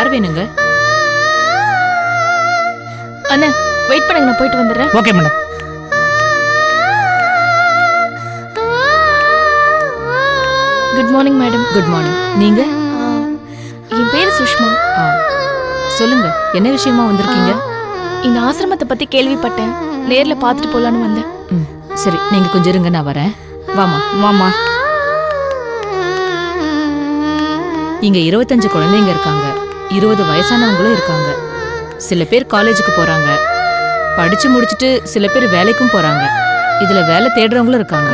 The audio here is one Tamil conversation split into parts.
யார் வேணுங்க? அண்ணா வெயிட் பண்ணுங்க, நான் போயிட்டு வந்துடுறேன். Okay madam. Good morning madam. Good morning. நீங்க? என் பேரு சுஷ்மா. சொல்லுங்க, என்ன விஷயமா வந்திருக்கீங்க? இந்த ஆசிரமத்தை பத்தி கேள்விப்பட்டேன், நேர்ல பார்த்துட்டு போலான்னு வந்தேன். சரி, நீங்க கொஞ்சம் இருங்க, நான் வரேன். வாமா. வாமா. இங்க 25 குழந்தைங்க இருக்காங்க, 20 வயசானவங்களும் இருக்காங்க. சில பேர் காலேஜுக்கு போறாங்க, படிச்சு முடிச்சுட்டு சில பேர் வேலைக்கும் போறாங்க. இதுல வேலை தேடுறவங்களும் இருக்காங்க.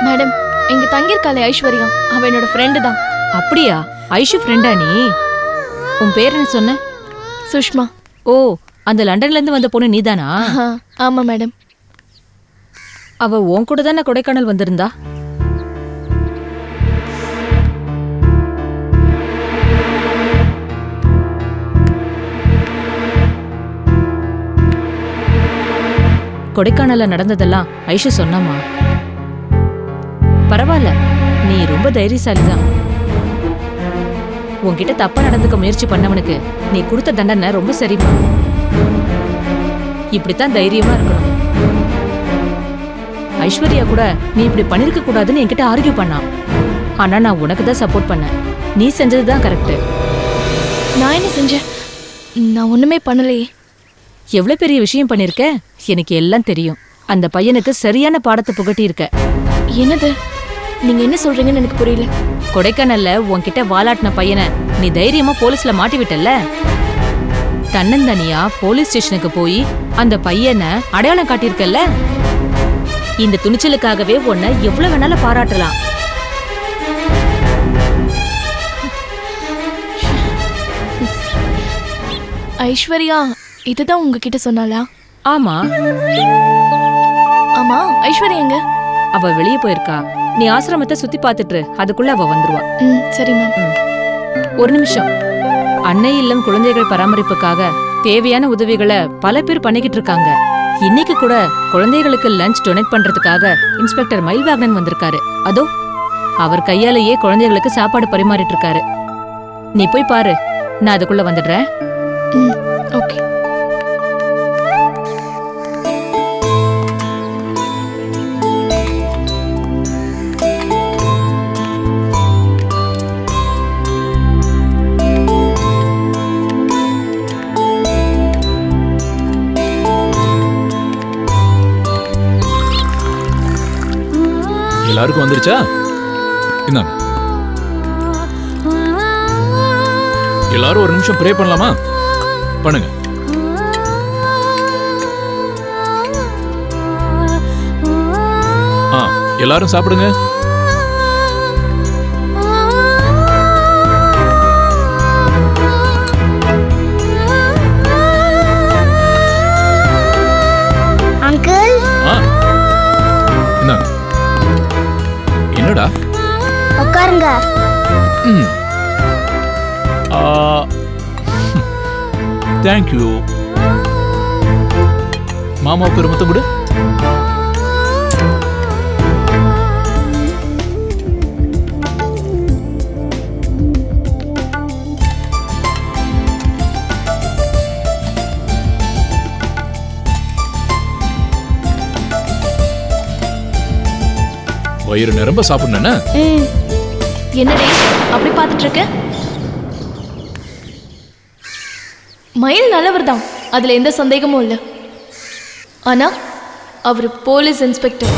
மேடம், இங்க தங்கியிருக்காளே ஐஸ்வர்யா, அவ என்னோட ஃப்ரெண்டு தான். அப்படியா? ஐஷு ஃப்ரெண்டா நீ? உன் பேர் என்ன சொன்ன? சுஷ்மா. ஓ, அந்த லண்டன்ல இருந்து வந்த பொண்ணு நீதானா? ஆமா மேடம். அவ உன் கூட தானே கொடைக்கானல் வந்திருந்தா? கொடைக்கானல்ல நடந்ததெல்லாம் ஐஷு சொன்னாமா? பரவாயில்ல, நீ ரொம்ப தைரியசாலிதான். உன்கிட்ட தப்பா நடந்துக்க முயற்சி பண்ணவனுக்கு நீ கொடுத்த தண்டனை ரொம்ப சரிமா. இப்படித்தான் தைரியமா இருக்கணும். ஐஸ்வர்யா கூட நீ இப்படி பண்ணிருக்க கூடாதுன்னு என்கிட்ட ஆர்கியூ பண்ணான். ஆனா நான் உனக்கு தான் சப்போர்ட் பண்ணேன். நீ செஞ்சதுதான் கரெக்ட். நான் என்ன செஞ்சேன்? நான் ஒண்ணுமே பண்ணலையே. எவ்வளவு பெரிய விஷயம் பண்ணிருக்க, எனக்கு எல்லாம் தெரியும். அந்த பையனுக்கு சரியான பாடத்தை புகட்டி இருக்க. என்னது? நீங்க என்ன சொல்றீங்கன்னு எனக்கு புரியல. கொடைக்கானல்ல உன்கிட்ட வாலாட்டின பையனை நீ தைரியமா போலீஸ்ல மாட்டி விட்டல்ல. தன்னந்தனியா போலீஸ் ஸ்டேஷனுக்கு போய் அந்த பையனை அடையாளம் காட்டியிருக்கல்ல. இந்த துணிச்சலுக்காகவே உன்னை எவ்வளவு வேணாலும் பாராட்டலாம். ஐஸ்வர்யா இதுதான் உங்ககிட்ட சொன்னாளா? ஆமா. ஆமா, ஐஸ்வர்யா எங்க? அவ வெளியே போயிருக்கா. நீ ஆசிரமத்தை சுத்தி பாத்துட்டு அதுக்குள்ள அவ வந்துருவா. சரி மேம். ஒரு நிமிஷம். அன்னை இல்லம் குழந்தைகள் பராமரிப்புக்காக தேவையான உதவிகளை பல பேர் பண்ணிக்கிட்டு இருக்காங்க. இன்னைக்கு கூட குழந்தைகளுக்கு லஞ்ச் டொனேட் பண்றதுக்காக இன்ஸ்பெக்டர் மயில்வாகனன் வந்திருக்காரு. அதோ அவர் கையாலேயே குழந்தைகளுக்கு சாப்பாடு பரிமாறிட்டு இருக்காரு. நீ போய் பாரு, நான் அதுக்குள்ள வந்துடுறேன். ஓகே. எல்லாருக்கும் வந்துருச்சா? இந்தாங்க. எல்லாரும் ஒரு நிமிஷம் ப்ரே பண்ணலாமா? பண்ணுங்க. எல்லாரும் சாப்பிடுங்க. அங்கிள். இந்தாங்க. என்னடா? உட்காருங்க. தேங்க்யூ. மாமாவுக்கு ஒரு முத்தம் கொடு. வயிறு நிரம்ப சாப்பிடணும். என்னடே அப்படி பார்த்துட்டு இருக்க? மயில் நல்லவர் தான், அதுல எந்த சந்தேகமும் இல்லை. ஆனா அவர் போலீஸ் இன்ஸ்பெக்டர்.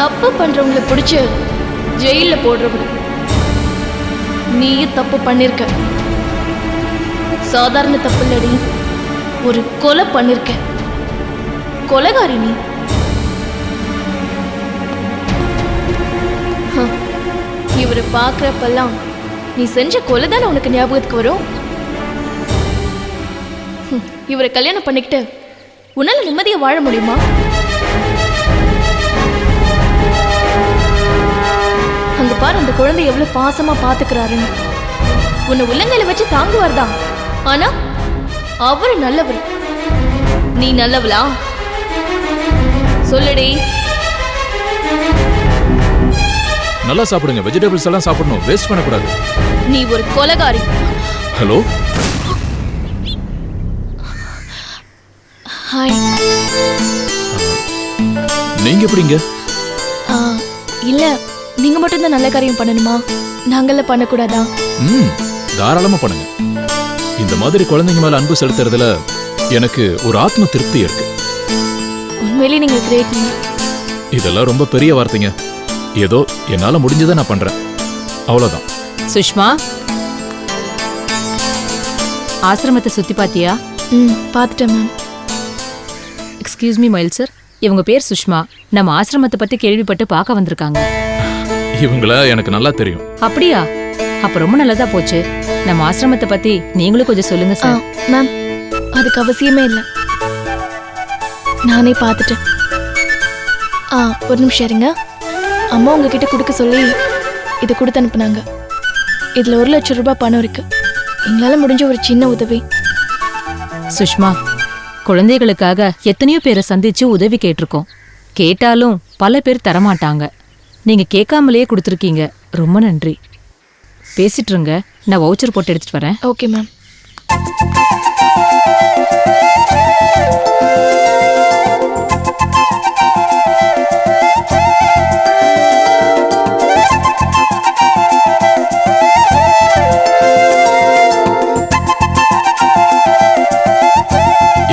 தப்பு பண்றவங்களை பிடிச்சு ஜெயில போடுறவர். நீயும் தப்பு பண்ணிருக்க. சாதாரண தப்பு இல்லடி, ஒரு கொலை பண்ணிருக்க. கொலைகாரி நீ. இவரை பார்க்கறப்பெல்லாம் நீ செஞ்ச கொலை தானே உனக்கு ஞாபகத்துக்கு வரும். இவரை கல்யாணம் பண்ணிக்கிட்டு உன்னால நிம்மதியா வாழ முடியுமா? அங்க பாரு, அந்த குழந்தை எவ்வளவு பாசமா பாத்துக்கிறாருன்னு. உன்னை உள்ளங்கையில வச்சு தாங்குவார்தான். ஆனா அவரு நல்லவர். நீ நல்லவளா? சொல்லுடி. நல்லா சாப்பிடுங்க. வெஜிடபிள்ஸ் எல்லாம் சாப்பிடணும், வேஸ்ட் பண்ணக்கூடாது. நீ ஒரு கொலைகாரி. Hello, hi. நீங்க எப்படிங்க? ஆ, இல்ல நீங்க மட்டும் தான் நல்ல காரியம் பண்ணணுமா? நாங்கள பண்ணக்கூடாதா? தாராளமா பண்ணுங்க. இந்த மாதிரி குழந்தைங்க மேல அன்பு செலுத்துறதுல எனக்கு ஒரு ஆத்ம திருப்தி இருக்கு. உண்மையிலேயே நீங்க கிரேட். இதெல்லாம் ரொம்ப பெரிய வார்த்தைங்க. ஏதோ என்னால முடிஞ்சதை நான் பண்றேன், அவ்வளவுதான். சுஷ்மா, ஆசிரமத்தை சுத்தி பாத்தியா? பார்த்துட்டேன் மேம். எக்ஸ்கியூஸ் மீ மயில் சார், இவங்க பேர் சுஷ்மா. நம்ம ஆசிரமத்தை பத்தி கேள்விப்பட்டு பார்க்க வந்திருக்காங்க. இவங்கள எனக்கு நல்லா தெரியும். அப்படியா? அப்ப ரொம்ப நல்லதா போச்சு. நம்ம ஆசிரமத்தை பத்தி நீங்களும் கொஞ்சம் சொல்லுங்க சார். மேம், அதுக்கு அவசியமே இல்லை, நானே பார்த்துட்டேன். ஒரு நிமிஷம் இருங்க. அம்மா உங்ககிட்ட கொடுக்க சொல்லி இதை கொடுத்து அனுப்புனாங்க. இதுல 1 லட்சம் ரூபாய் பணம் இருக்கு. எங்களால முடிஞ்ச ஒரு சின்ன உதவி. சுஷ்மா, குழந்தைகளுக்காக எத்தனையோ பேரை சந்திச்சு உதவி கேட்டிருக்கோம். கேட்டாலும் பல பேர் தரமாட்டாங்க. நீங்க கேட்காமலேயே கொடுத்துருக்கீங்க. ரொம்ப நன்றி. பேசிட்டு இருங்க, நான் வவுச்சர் போட்டு எடுத்துட்டு வரேன். Okay ma'am.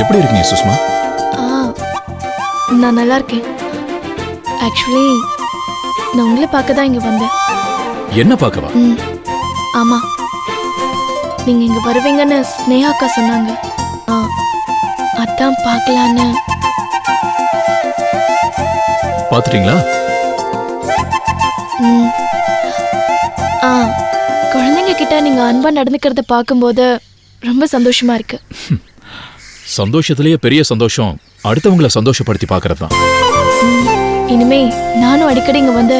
எப்படி இருக்கீங்க சுஷ்மா? நான் நல்லா இருக்கேன். ஆக்சுவலி நான் உங்களை பார்க்க தான் இங்க வந்தேன். என்ன பார்க்கவா? ஆமா, நீங்க இங்க வருவீங்கன்னு ஸ்னேகா அக்கா சொன்னாங்க. அதான் பார்க்கலான்னு. பாத்துட்டீங்களா? குழந்தைங்க கிட்ட நீங்க அன்பா நடந்துக்கிறத பார்க்கும்போது ரொம்ப சந்தோஷமா இருக்கு. சந்தோஷத்திலேயே பெரிய சந்தோஷம் அடுத்தவங்களை சந்தோஷப்படுத்தி பார்க்கறது தான். இனிமே நானும் அடிக்கடி இங்க வந்து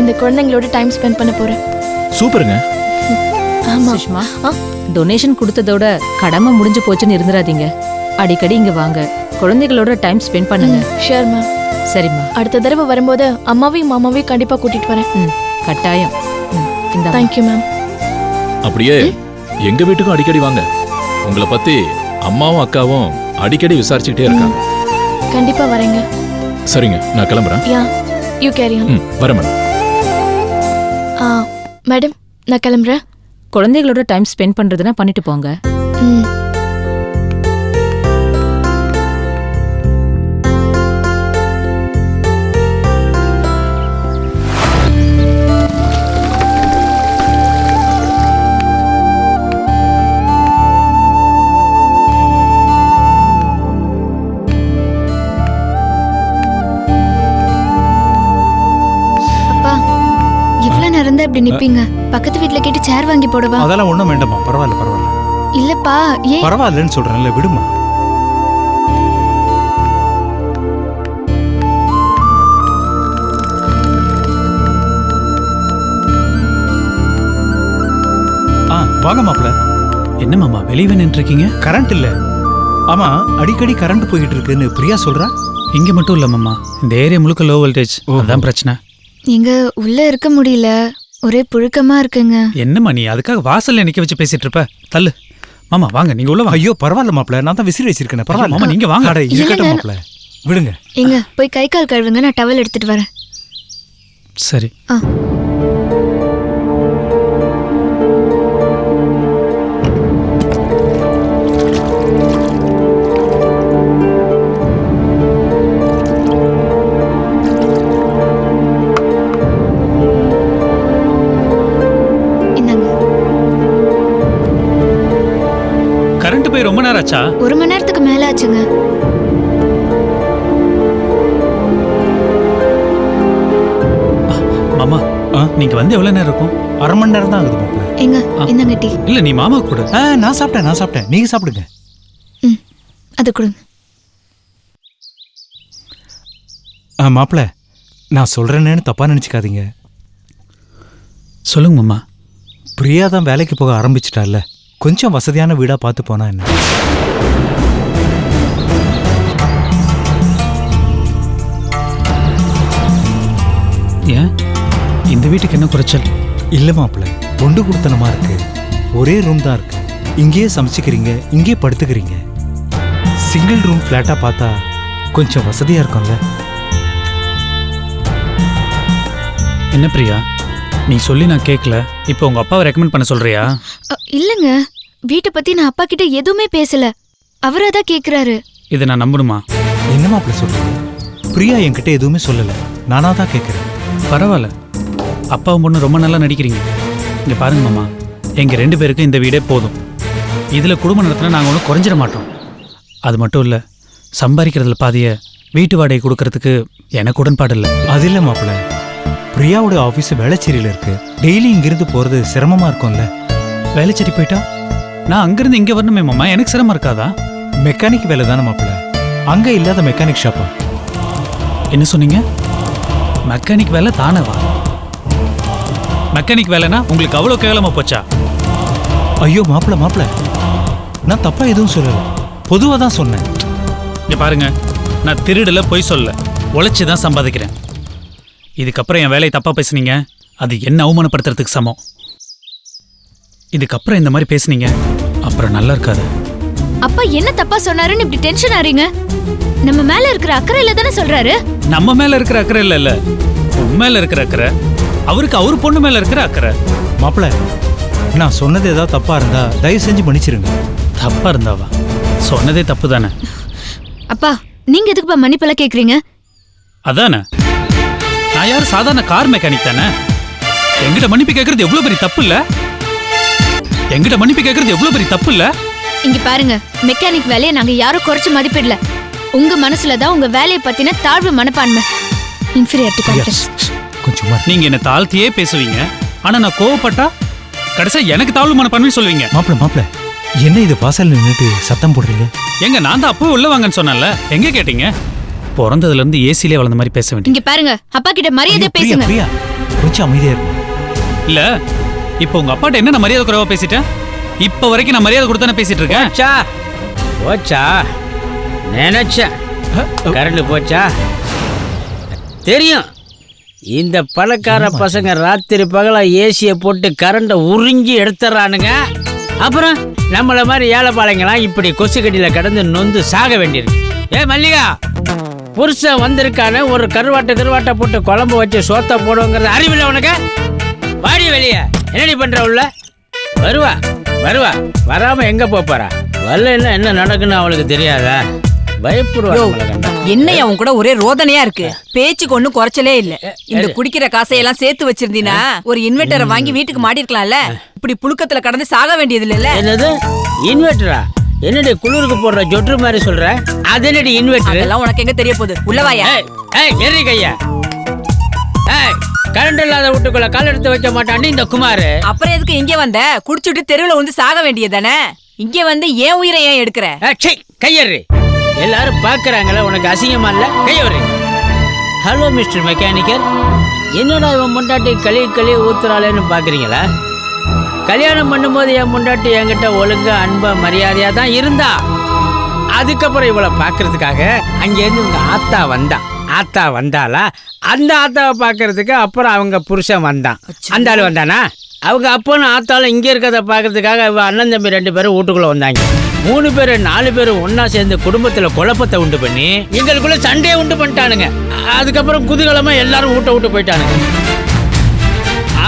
இந்த குழந்தைங்களோட டைம் ஸ்பெண்ட் பண்ண போறேன். சூப்பருங்க. ஆமா சுஷ்மா, டொனேஷன் கொடுத்ததோட கடமை முடிஞ்சு போச்சுன்னு இருந்துடாதீங்க. அடிக்கடி இங்க வாங்க, குழந்தைகளோட டைம் ஸ்பெண்ட் பண்ணுங்க. Sure ma'am. சரிம்மா. அடுத்த தடவை வரும்போது அம்மாவையும் மாமாவையும் கண்டிப்பா கூட்டிட்டு வரேன். கட்டாயம். Thank you ma'am. அப்படியே எங்க வீட்டுக்கும் அடிக்கடி வாங்க. உங்களை பத்தி அம்மாவும் அக்காவும் அடிக்கடி விசாரிச்சுக்கிட்டே இருக்காங்க. கண்டிப்பா வரேங்க. சரிங்க, நான் கிளம்புறேன். யா, யூ கேரி ஆன். வரேன் மேடம். மேடம், நான் கிளம்புறேன். குழந்தைகளோட டைம் ஸ்பெண்ட் பண்றதுன்னா பண்ணிட்டு போங்க. இப்படி நிப்பீங்க? பக்கத்து வீட்ல கேட்டு சேர் வாங்கி போடவா? அதெல்லாம் ஒண்ணும் வேண்டாமா, பரவாயில்ல பரவாயில்ல. இல்லப்பா, ஏன்? பரவாயில்லன்னு சொல்றேன்ல, விடுமா. வாங்க மாப்பிள்ள. என்ன மாமா வெளியே நின்று இருக்கீங்க? கரண்ட் இல்ல. ஆமா, அடிக்கடி கரண்ட் போயிட்டு இருக்குன்னு பிரியா சொல்றா. இங்க மட்டும் இல்ல மாமா, இந்த ஏரியா முழுக்க லோ வோல்டேஜ். அதான் பிரச்சனை. இங்க உள்ள இருக்க முடியல, ஒரே புழுக்கமா இருக்குங்க. என்னம்மா நீ அதுக்காக வாசல்ல நிக்க வச்சு பேசிட்டு இருப்ப? தள்ளு மாமா, வாங்க நீங்க உள்ள வாங்க. ஐயோ பரவாயில்ல மாப்பிள்ள, நான் தான் விசிறி வச்சிருக்கேன். பரவாயில்ல மாமா, நீங்க வாங்க. இருக்கட்டும் மாப்பிள்ள, விடுங்க. எங்க போய் கை கால் கழுவுங்க, நான் டவல் எடுத்துட்டு வரேன். சரி. கரண்ட் போய் ரொம்ப நேரம் ஆச்சா? 1 மணி நேரத்துக்கு மேல ஆச்சுங்க. மாமா, நீங்க வந்து எவ்வளவு நேரம் இருக்கும்? 1/2 மணி நேரம் தான் ஆகுது மாப்பிள்ள. எங்க இந்தாங்க டீ. இல்ல நீ மாமா கூட. நான் சாப்பிட்டேன். நீங்க சாப்பிடுங்க. அது கொடுங்க. மாப்பிள்ள, நான் சொல்றேன்னு தப்பா நினைச்சுக்காதீங்க. சொல்லுங்க மாமா. பிரியா தான் வேலைக்கு போக ஆரம்பிச்சிட்டால, கொஞ்சம் வசதியான வீடா பார்த்து போனா என்ன? ஏன் இந்த வீட்டுக்கு என்ன குறைச்சல்? இல்ல மாப்பிள்ள, பொண்டு கொடுத்தனமா இருக்கு. ஒரே ரூம் தான் இருக்கு. இங்கேயே சமைச்சுக்கிறீங்க, இங்கேயே படுத்துக்கிறீங்க. சிங்கிள் ரூம் ஃப்ளாட்டா பார்த்தா கொஞ்சம் வசதியா இருக்கும்ல. என்ன பிரியா, நீ சொல்லி நான் கேட்கல, இப்போ உங்க அப்பாவை ரெக்கமெண்ட் பண்ண சொல்றியா? இல்லங்க, வீட்டை பத்தி நான் அப்பா கிட்ட எதுவுமே பேசல. அவரா தான் கேக்குறாரு. இதை நான் நம்பணுமா? என்ன மாப்பிள்ள சொல்றீங்க? பிரியா என்கிட்ட எதுவுமே சொல்லல, நானா தான் கேட்கிறேன். பரவாயில்ல, அப்பாவும் பொண்ணு ரொம்ப நல்லா நடிக்கிறீங்க. இங்க பாருங்க மாமா, எங்க 2 பேருக்கு இந்த வீடே போதும். இதுல குடும்ப நடத்தினா நாங்க ஒன்றும் குறைஞ்சிட மாட்டோம். அது மட்டும் இல்ல, சம்பாதிக்கிறதுல பாதிய வீட்டு வாடகை கொடுக்கறதுக்கு எனக்கு உடன்பாடு இல்லை. அது இல்ல மாப்பிள்ள, பிரியாவோட ஆபீஸ் வேளச்சேரியில இருக்கு. டெய்லி இங்கிருந்து போறது சிரமமா இருக்கும்ல. வேலைச்சேரி போயிட்டா நான் அங்கிருந்து இங்க வரணுமே மாமா, எனக்கு சிரமம் இருக்காதா? மெக்கானிக் வேலை தானே மாப்பிள்ள, அங்க இல்லாத மெக்கானிக் ஷாப்பா? என்ன சொன்னீங்க? மெக்கானிக் வேலை தானவா? மெக்கானிக் வேலைனா உங்களுக்கு அவ்வளோ கேவலமா போச்சா? ஐயோ மாப்பிள்ள, நான் தப்பா எதுவும் சொல்லல, பொதுவா தான் சொன்னேன். இங்க பாருங்க, நான் திருடல, பொய் சொல்ல, உழைச்சி தான் சம்பாதிக்கிறேன். இதுக்கப்புறம் என் வேலையை தப்பா பேசுனீங்க, அது என்ன அவமானப்படுத்துறதுக்கு சமம். இதுக்கப்புறம் இந்த மாதிரி பேசுனீங்க அப்புறம் நல்லா இருக்காது. அப்பா என்ன தப்பா சொன்னாருன்னு இப்படி டென்ஷன் ஆறீங்க? நம்ம மேல இருக்கிற அக்கறையில தானே சொல்றாரு. நம்ம மேல இருக்கிற அக்கறை இல்ல, உன் மேல இருக்கிற அக்கறை, அவருக்கு அவர் பொண்ணு மேல இருக்கிற அக்கறை. மாப்பிள்ள, நான் சொன்னது ஏதாவது தப்பா இருந்தா தயவு செஞ்சு மன்னிச்சிருங்க. தப்பா இருந்தாவா? சொன்னதே தப்பு தானே. அப்பா, நீங்க எதுக்குப்பா மன்னிப்பெல்லாம் கேக்குறீங்க? அதானே, நான் யார் சாதாரண கார் மெக்கானிக் தானே. எங்கிட்ட மன்னிப்பு கேட்கறது எவ்வளவு பெரிய தப்பு இல்ல? எங்கிட்ட மன்னிப்பு கேட்கறது எவ்வளவு பெரிய தப்பு இல்ல? இங்க பாருங்க, மெக்கானிக் வேலையை நாங்க யாரும் குறைச்சு மதிப்பிடல. உங்க மனசுல தான் உங்க வேலையை பத்தின தாழ்வு மனப்பான்மை, இன்ஃபீரியாரிட்டி காம்ப்ளெக்ஸ். கொஞ்சமா நீங்க என்ன தாழ்த்தியே பேசுவீங்க, ஆனா நான் கோவப்பட்டா கடைசியா எனக்கு தாழ்வு மனப்பான்மை சொல்லுவீங்க. மாப்பிள்ள, என்ன இது வாசல் நின்னுட்டு சத்தம் போடுறீங்க? எங்க நான் தான் அப்பவே உள்ள வாங்கன்னு சொன்னேன்ல, எங்க கேட்டீங்க? பிறந்ததுல இருந்து ஏசிலே வளர்ந்த மாதிரி பேச வேண்டிய. இங்க பாருங்க, அப்பா கிட்ட மரியாதையா பேசுங்க. பிரியா, கொஞ்சம் அமைதியா இருக்கு. இல்ல, இப்போ உங்க அப்பாட்ட என்ன நான் மரியாதை குறைவா பேசிட்டேன்? இப்ப வரைக்கும் நான் மரியாதை கொடுத்தானே பேசிட்டு இருக்கேன். போச்சா? நினைச்சேன் கரண்ட் போச்சா? தெரியும், இந்த பணக்கார பசங்க ராத்திரி பகலா ஏசியை போட்டு கரண்ட உறிஞ்சி எடுத்துறானுங்க. அப்புறம் நம்மள மாதிரி ஏழைப்பாளைங்களாம் இப்படி கொசு கட்டியில கடந்து நொந்து சாக வேண்டியிருக்கு. ஏ மல்லிகா, புருஷன் வந்திருக்கான ஒரு கருவாட்டை போட்டு குழம்பு வச்சு சோத்த போடுவோங்கிறது அறிவில்லை உனக்கு? வாடி வெளியே, என்னடி பண்ற உள்ள? வருவா, வராம எங்க போறா? வரல என்ன நடக்குன்னு அவளுக்கு தெரியாதா? என்னையா உன் கூட ஒரே ரோதனையா இருக்கு. பேச்சுக்கு ஒண்ணும் குறைச்சலே இல்ல. இந்த குடிக்கிற காசையெல்லாம் சேர்த்து வச்சிருந்தீனா ஒரு இன்வெர்டரை வாங்கி வீட்டுக்கு மாடி இருக்கலாம்ல. இப்படி புழுக்கத்துல கடந்து சாக வேண்டியது இல்ல. என்னது இன்வெர்டரா? என்னடி குளிருக்கு போடுற ஜொட்ரு மாதிரி சொல்ற? அது என்னடி இன்வெர்டர்? அதெல்லாம் உனக்கு எங்க தெரிய போகுது? உள்ளவாயா. எரி கையா. கரண்ட் இல்லாத வீட்டுக்குள்ள கால் எடுத்து வைக்க மாட்டான்னு இந்த குமார். அப்புறம் எதுக்கு இங்க வந்த? குடிச்சுட்டு தெருவுல வந்து சாக வேண்டியதானே. இங்க வந்து ஏன் உயிரை ஏன் எடுக்கிற? கையறி, எல்லாரும் பாக்குறாங்களா, உனக்கு அசிங்கமா இல்ல? கையறி. ஹலோ மிஸ்டர் மெக்கானிக்கர், என்னடா இவன் முண்டாட்டி களி ஊத்துறாளேன்னு பாக்குறீங்களா? கல்யாணம் பண்ணும்போது என் முண்டாட்டி என்கிட்ட ஒழுங்கா அன்பா மரியாதையா தான் இருந்தா. அதுக்கப்புறம் இவளை பாக்குறதுக்காக அங்கேருந்து உங்க ஆத்தா வந்தாளா? அந்த ஆத்தாவை பாக்குறதுக்கு அப்புறம் அவங்க புருஷன் வந்தான். அந்த ஆள் வந்தானா? அவங்க அப்பனும் ஆத்தாலும் இங்கே இருக்கிறத பாக்குறதுக்காக இவ அண்ணன் தம்பி 2 பேரும் வீட்டுக்குள்ள வந்தாங்க. 3 பேர் 4 பேரும் ஒன்னா சேர்ந்து குடும்பத்துல குழப்பத்தை உண்டு பண்ணி எங்களுக்குள்ள சண்டையை உண்டு பண்ணிட்டானுங்க. அதுக்கப்புறம் குதூகலமா எல்லாரும் விட்டு போயிட்டானுங்க.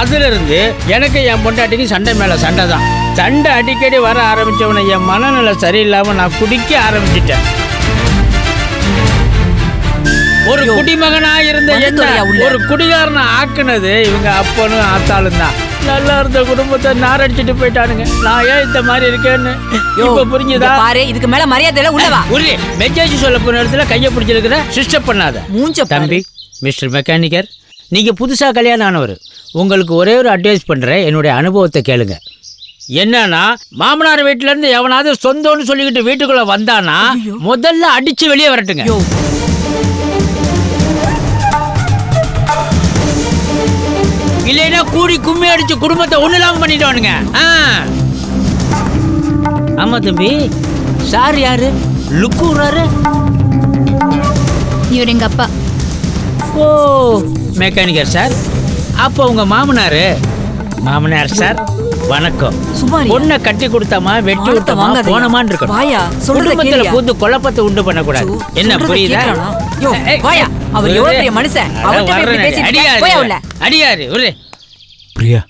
அதுல இருந்து எனக்கு என் பொண்டாட்டிக்கு சண்டை மேல சண்டை தான். சண்டை அடிக்கடி வர ஆரம்பிச்சவனை என் மனநிலை சரியில்லாம நான் குடிக்க ஆரம்பிச்சிட்டேன். ஒரு குடிமகனா இருந்த ஒரு குடிகாரனை ஆக்குனது இவங்க அப்பனும் ஆத்தாலும் தான். நல்லா இருந்த குடும்பத்தை நாரடிச்சிட்டு போயிட்டானுங்க. நான் ஏன் இந்த மாதிரி இருக்கேன்னு இப்ப புரிஞ்சுதா? பாரு, இதுக்கு மேல மரியாதை உள்ளவா. உருளி மெஜாஜி சொல்ல போன இடத்துல கைய பிடிச்சிருக்கிற சிஸ்டப் பண்ணாத. தம்பி மிஸ்டர் மெக்கானிக்கர், நீங்க புதுசா கல்யாணம் ஆனவர். உங்களுக்கு ஒரே ஒரு அட்வைஸ் பண்றேன், என்னுடைய அனுபவத்தை கேளுங்க. என்னன்னா, மாமனார் வீட்டுல இருந்து எவனாவது சொந்தம்னு சொல்லிக்கிட்டு வீட்டுக்குள்ள வந்தானா முதல்ல அடிச்சு வெளியே வரட்டுங்க. இல்லைன்னா கூடி கும்மி அடிச்சு குடும்பத்தை ஒண்ணு இல்லாம பண்ணிடுவானுங்க. ஆமா தம்பி. சார் யாரு? லுக்குறாரு. இவர் எங்க அப்பா. ஓ, மெக்கானிக்கர் சார். அப்போ உங்க மாமனார் சார் வணக்கம். சும்மா இரு. பொண்ணை கட்டி கொடுத்தாமா வெட்டி மானத்தை விட்டமா வாங்காதீங்க. போனமான்னு இருக்கணும். வாயா, சொல்றத குடும்பத்துல கேளியா? புது குழப்பத்தை உண்டு பண்ணக்கூடாது. என்ன சொல்றத புரியுதா? கேட்கறானா? யோ, வாயா, அவர் எவ்வளவு பெரிய மனுஷன். அவர்கிட்ட போய் இப்படி பேசிட்டு இருக்க. போயா உள்ள. அடியாரு ஒரு பிரியா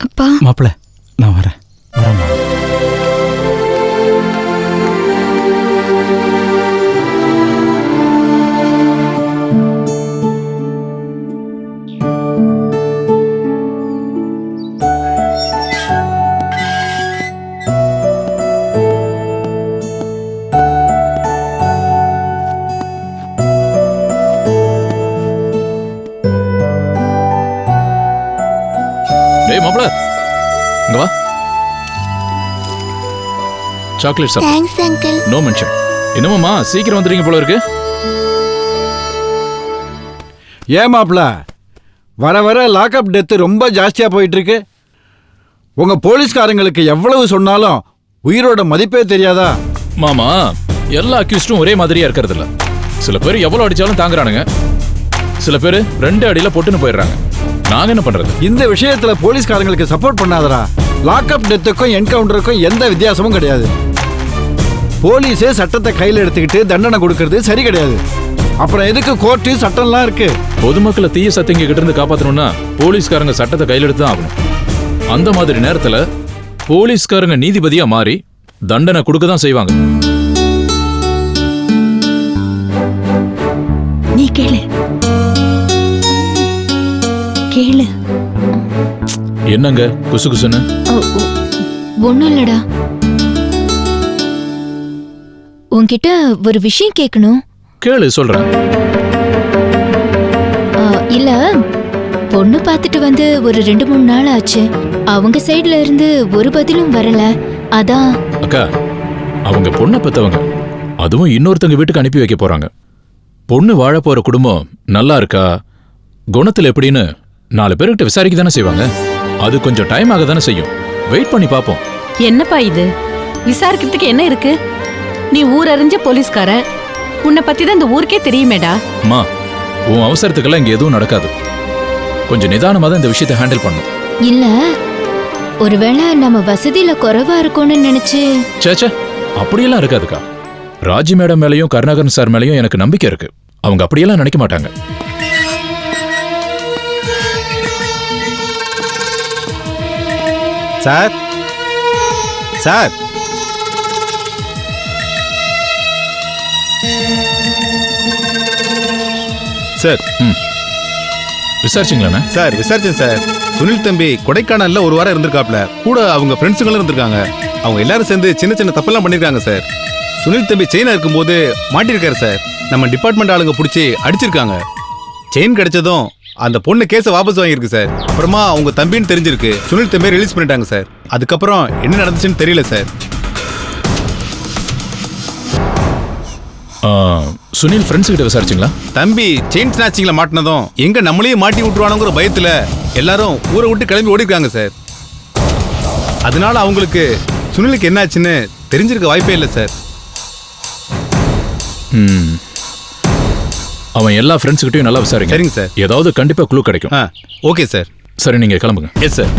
அப்பா மாப்பிள்ள நான் வரேன் வரேம்மா. டேய் மாப்பிள்ள இங்க வா. சாக்லேட் சாப்பிடு. Thanks uncle. No mention. என்னமாம்மா சீக்கிரம் வந்துறீங்க போல இருக்கு. ஏன் மாப்ள வர வர லாக்அப் டெத்து ரொம்ப ஜாஸ்தியாக போயிட்டு இருக்கு. உங்கள் போலீஸ்காரங்களுக்கு எவ்வளவு சொன்னாலும் உயிரோட மதிப்பே தெரியாதா? மாமா எல்லா அக்யூஸ்டும் ஒரே மாதிரியா இருக்கிறது இல்ல. சில பேர் எவ்வளவு அடிச்சாலும் தாங்குறானுங்க, சில பேர் 2 அடியில பொட்டுன்னு போயிடுறாங்க. நாங்க என்ன பண்றது? இந்த விஷயத்துல போலீஸ்காரங்களுக்கு சப்போர்ட் பண்ணாதடா. லாக்அப் டெத்துக்கும் என்கவுண்டருக்கும் எந்த வித்தியாசமும் கிடையாது. போலீஸே சட்டத்தை கையில் எடுத்துக்கிட்டு தண்டனை கொடுக்கறது சரி கிடையாது. அப்புறம் எதுக்கு கோர்ட்டு சட்டம்லாம் இருக்கு? பொதுமக்களை தீய சத்திங்க கிட்ட இருந்து காப்பாத்தணும்னா போலீஸ்காரங்க சட்டத்தை கையில் எடுத்து தான் ஆகணும். அந்த மாதிரி நேரத்துல போலீஸ்காரங்க நீதிபதியா மாறி தண்டனை கொடுக்க தான் செய்வாங்க. நீ கேளு கேளு. என்னங்க குசு குசுன்னு? ஒன்னும் இல்லடா, உன்கிட்ட ஒரு விஷயம் கேட்கணும். கேளு சொல்றேன். இல்ல, பொண்ணு பார்த்துட்டு வந்து ஒரு 2-3 நாள் ஆச்சு. அவங்க சைடுல இருந்து ஒரு பதிலும் வரல. அதான். அக்கா, அவங்க பொண்ணை பெத்தவங்க, அதுவும் இன்னொருத்தங்க வீட்டுக்கு அனுப்பி வைக்க போறாங்க. பொண்ணு வாழ போற குடும்பம் நல்லா இருக்கா, குணத்துல எப்படின்னு 4 பேர்கிட்ட விசாரிக்க தானே செய்வாங்க. அது கொஞ்சம் டைம் ஆக தானே செய்யும். வெயிட் பண்ணி பார்ப்போம். என்னப்பா இது? விசாரிக்கிறதுக்கு என்ன இருக்கு? நீ ஊர் அறிஞ்ச போலீஸ்காரன், உன்னை பத்தி தான் இந்த ஊருக்கே தெரியுமேடா. அம்மா, உன் அவசரத்துக்கெல்லாம் இங்க எதுவும் நடக்காது. கொஞ்சம் நிதானமா தான் இந்த விஷயத்தை ஹேண்டில் பண்ணும். இல்ல, ஒருவேளை நம்ம வசதியில குறைவா இருக்கும்னு நினைச்சு. சேச்சே, அப்படியெல்லாம் இருக்காதுக்கா. ராஜி மேடம் மேலயும் கருணாகரன் சார் மேலயும் எனக்கு நம்பிக்கை இருக்கு. அவங்க அப்படியெல்லாம் நினைக்க மாட்டாங்க. சார் சார் சார் விசாரிச்சிங்களா சார்? விசாரிச்சேன் சார். சுனில் தம்பி கொடைக்கானல்ல ஒரு வாரம் இருந்திருக்காப்ல. கூட அவங்க ஃப்ரெண்ட்ஸுங்களும் இருந்திருக்காங்க. அவங்க எல்லாரும் சேர்ந்து சின்ன சின்ன தப்பெல்லாம் பண்ணிருக்காங்க சார். சுனில் தம்பி செயினா இருக்கும்போது மாட்டிருக்காரு சார். நம்ம டிபார்ட்மெண்ட் ஆளுங்க பிடிச்சி அடிச்சிருக்காங்க. செயின் கிடைச்சதும் அந்த பொண்ணு கேஸை வாபஸ் வாங்கியிருக்கு சார். அப்புறமா அவங்க தம்பின்னு தெரிஞ்சிருக்கு. சுனில் தம்பி ரிலீஸ் பண்ணிட்டாங்க சார். அதுக்கப்புறம் என்ன நடந்துச்சுன்னு தெரியல சார். சுனில் ஃப்ரெண்ட்ஸ் கிட்ட விசாரிச்சிங்களா? தம்பி செயின் ஸ்நாச்சிங்ல மாட்டினதும் எங்க நம்மளையும் மாட்டி விட்டுருவானுங்கிற பயத்துல எல்லாரும் ஊரை விட்டு கிளம்பி ஓடிருக்காங்க சார். அதனால அவங்களுக்கு சுனிலுக்கு என்னாச்சுன்னு தெரிஞ்சிருக்க வாய்ப்பே இல்லை சார். அவன் எல்லா ஃப்ரெண்ட்ஸ் கிட்டயும் நல்லா விசாரிங்க. சரிங்க சார். ஏதாவது கண்டிப்பா க்ளூ கிடைக்கும். Okay sir. சரி, நீங்க கிளம்புங்க. Yes sir.